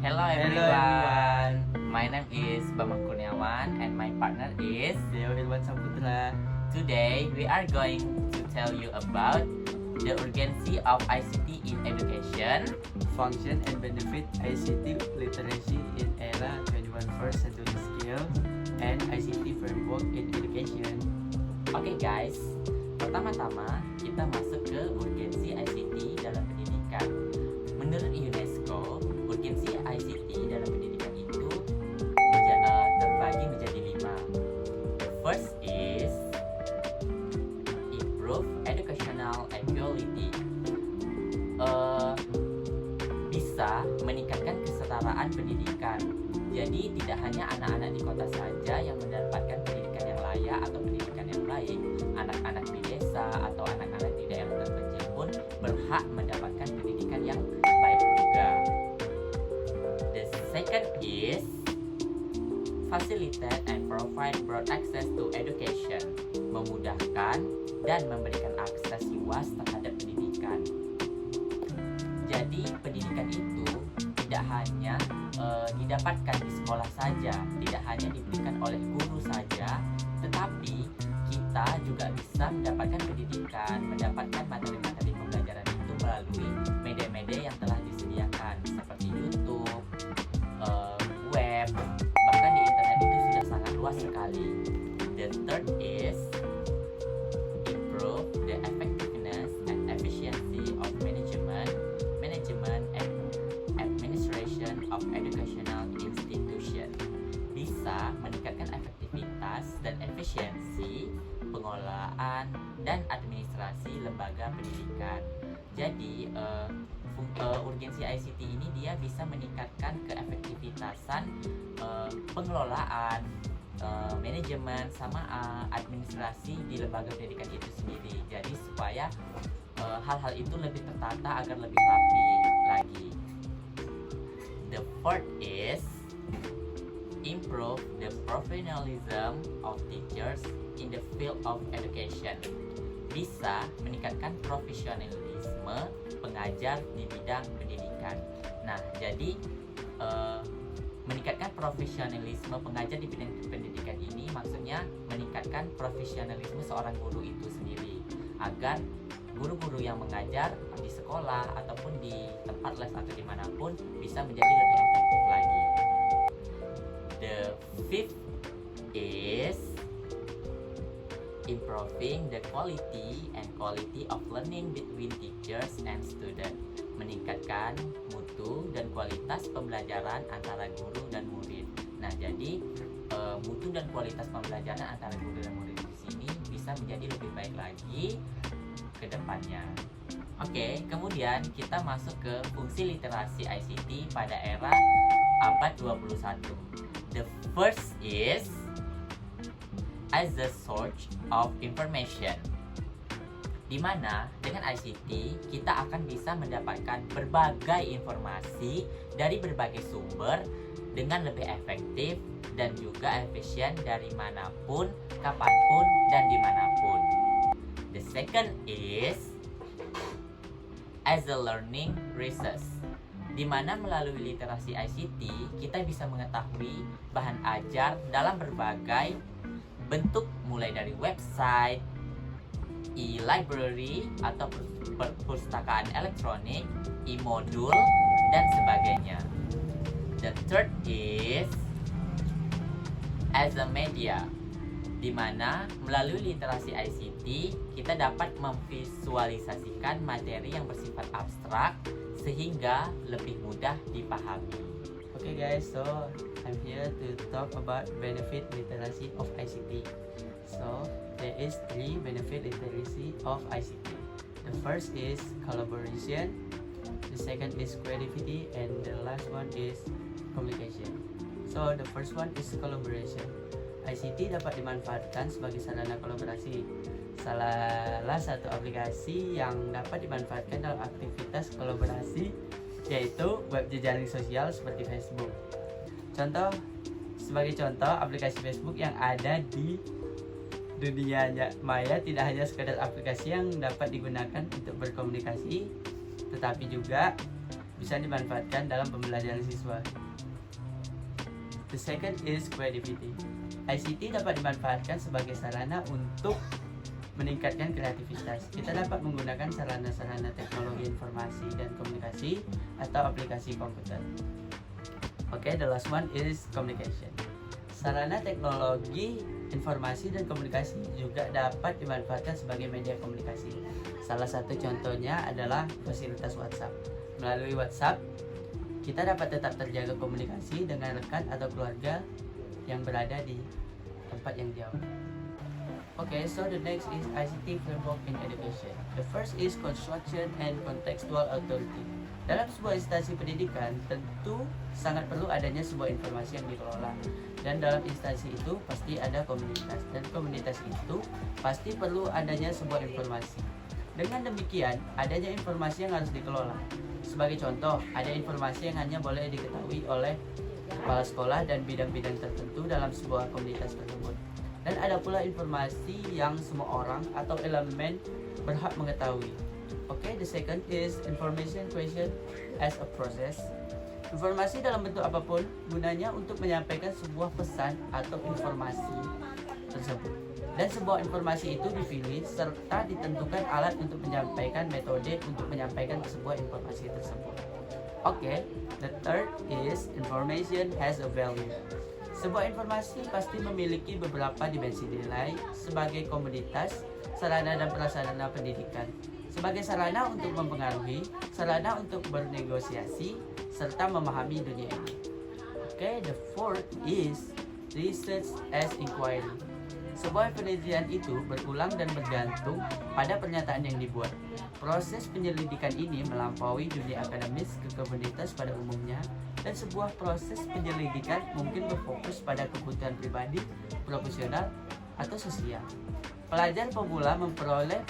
Hello everyone. My name is Bambang Kurniawan and my partner is Deo Irwan Saputra. Today we are going to tell you about the urgency of ICT in education. Function and benefit ICT literacy in era 21st century skill and ICT framework in education. Oke guys, pertama-tama kita masuk ke urgensi ICT dalam pendidikan. Menurut UNESCO, urgensi ICT dalam pendidikan itu terbagi menjadi 5. The first is improve educational equality. Bisa meningkatkan kesetaraan pendidikan. Jadi tidak hanya anak-anak di kota saja yang mendapatkan pendidikan yang layak atau pendidikan yang baik, anak-anak di desa atau anak-anak di daerah terpencil pun berhak mendapatkan pendidikan yang baik juga. The second is facilitate and provide broad access to education, memudahkan dan memberikan akses luas terhadap pendidikan. Jadi pendidikan itu tidak hanya didapatkan di sekolah saja, tidak hanya diberikan oleh guru saja, tetapi kita juga bisa mendapatkan pendidikan, mendapatkan materi-materi pembelajaran itu melalui media-media yang telah disediakan seperti YouTube, web, bahkan di internet itu sudah sangat luas sekali. The third is improve the effectiveness and efficiency of management and administration of educational institution. Bisa meningkatkan efektivitas dan efisiensi pengelolaan dan administrasi lembaga pendidikan. Jadi urgensi ICT ini dia bisa meningkatkan keefektivitasan pengelolaan, manajemen sama administrasi di lembaga pendidikan itu sendiri. Jadi supaya hal-hal itu lebih tertata agar lebih rapi lagi. The fourth is improve the professionalism of teachers in the field of education. Bisa meningkatkan profesionalisme pengajar di bidang pendidikan. Nah, jadi meningkatkan profesionalisme pengajar di bidang pendidikan ini maksudnya meningkatkan profesionalisme seorang guru itu sendiri agar guru-guru yang mengajar di sekolah ataupun di tempat les atau dimanapun bisa menjadi lebih efektif lagi. The fifth is improving the quality of learning between teachers and students, meningkatkan mutu dan kualitas pembelajaran antara guru dan murid. Nah, jadi mutu dan kualitas pembelajaran antara guru dan murid di sini bisa menjadi lebih baik lagi ke depannya. Oke, kemudian kita masuk ke fungsi literasi ICT pada era abad 21. The first is as the source of information, di mana dengan ICT kita akan bisa mendapatkan berbagai informasi dari berbagai sumber dengan lebih efektif dan juga efisien dari manapun, kapanpun, dan dimanapun. The second is as a learning resource, di mana melalui literasi ICT kita bisa mengetahui bahan ajar dalam berbagai bentuk mulai dari website, e-library atau perpustakaan elektronik, e-modul, dan sebagainya. The third is as a media, di mana melalui literasi ICT kita dapat memvisualisasikan materi yang bersifat abstrak sehingga lebih mudah dipahami. Okay guys, so I'm here to talk about benefit literacy of ICT. So there is 3 benefit literacy of ICT. The first is collaboration, the second is creativity, and the last one is communication. So the first one is collaboration. ICT dapat dimanfaatkan sebagai sarana kolaborasi. Salah satu aplikasi yang dapat dimanfaatkan dalam aktivitas kolaborasi yaitu web jejaring sosial seperti Facebook. Sebagai contoh, aplikasi Facebook yang ada di dunia maya tidak hanya sekadar aplikasi yang dapat digunakan untuk berkomunikasi, tetapi juga bisa dimanfaatkan dalam pembelajaran siswa. The second is creativity. ICT dapat dimanfaatkan sebagai sarana untuk meningkatkan kreativitas. Kita dapat menggunakan sarana-sarana teknologi informasi dan komunikasi atau aplikasi komputer. Okay, the last one is communication. Sarana teknologi informasi dan komunikasi juga dapat dimanfaatkan sebagai media komunikasi. Salah satu contohnya adalah fasilitas WhatsApp. Melalui WhatsApp, kita dapat tetap terjaga komunikasi dengan rekan atau keluarga yang berada di tempat yang jauh. Okay, so the next is ICT framework in education. The first is construction and contextual authority. Dalam sebuah instansi pendidikan, tentu sangat perlu adanya sebuah informasi yang dikelola. Dan dalam instansi itu pasti ada komunitas, dan komunitas itu pasti perlu adanya sebuah informasi. Dengan demikian, adanya informasi yang harus dikelola. Sebagai contoh, ada informasi yang hanya boleh diketahui oleh kepala sekolah dan bidang-bidang tertentu dalam sebuah komunitas tersebut. Dan ada pula informasi yang semua orang atau elemen berhak mengetahui. Okay, the second is information creation as a process. Informasi dalam bentuk apapun gunanya untuk menyampaikan sebuah pesan atau informasi tersebut. Dan sebuah informasi itu dipilih serta ditentukan alat untuk menyampaikan metode untuk menyampaikan sebuah informasi tersebut. Okay, the third is information has a value. Sebuah informasi pasti memiliki beberapa dimensi nilai sebagai komoditas, sarana dan prasarana pendidikan, sebagai sarana untuk mempengaruhi, sarana untuk bernegosiasi, serta memahami dunia ini. Okay, the fourth is research as inquiry. Sebuah penelitian itu berulang dan bergantung pada pernyataan yang dibuat. Proses penyelidikan ini melampaui dunia akademis ke komunitas pada umumnya, dan sebuah proses penyelidikan mungkin berfokus pada kebutuhan pribadi, profesional, atau sosial. Pelajar pemula memperoleh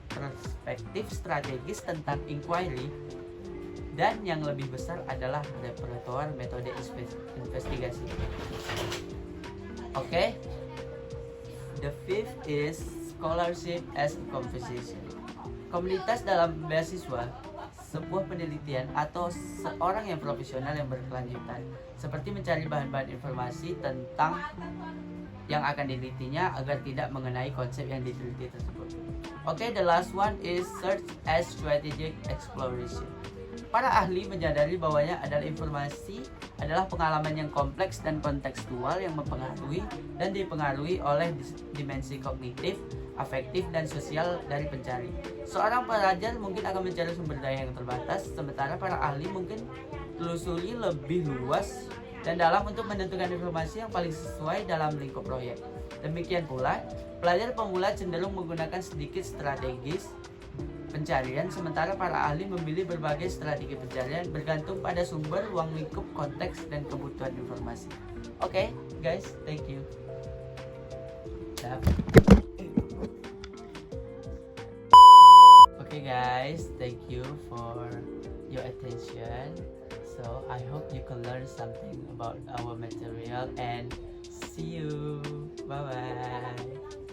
perspektif strategis tentang inquiry, dan yang lebih besar adalah repertoire metode investigasi. Okay. The fifth is scholarship as a conversation. Komunitas dalam beasiswa, sebuah penelitian atau seorang yang profesional yang berkelanjutan, seperti mencari bahan-bahan informasi tentang yang akan dilitinya agar tidak mengenai konsep yang diteliti tersebut. Okay, the last one is search as strategic exploration. Para ahli menyadari bahwanya adalah informasi adalah pengalaman yang kompleks dan kontekstual yang mempengaruhi dan dipengaruhi oleh dimensi kognitif, afektif, dan sosial dari pencari. Seorang pelajar mungkin akan mencari sumber daya yang terbatas, sementara para ahli mungkin telusuri lebih luas dan dalam untuk menentukan informasi yang paling sesuai dalam lingkup proyek. Demikian pula, pelajar pemula cenderung menggunakan sedikit strategis pencarian, sementara para ahli memilih berbagai strategi pencarian bergantung pada sumber, ruang lingkup, konteks, dan kebutuhan informasi. Okay, guys, thank you. Okay, guys, thank you for your attention. So I hope you can learn something about our material, and see you. Bye bye.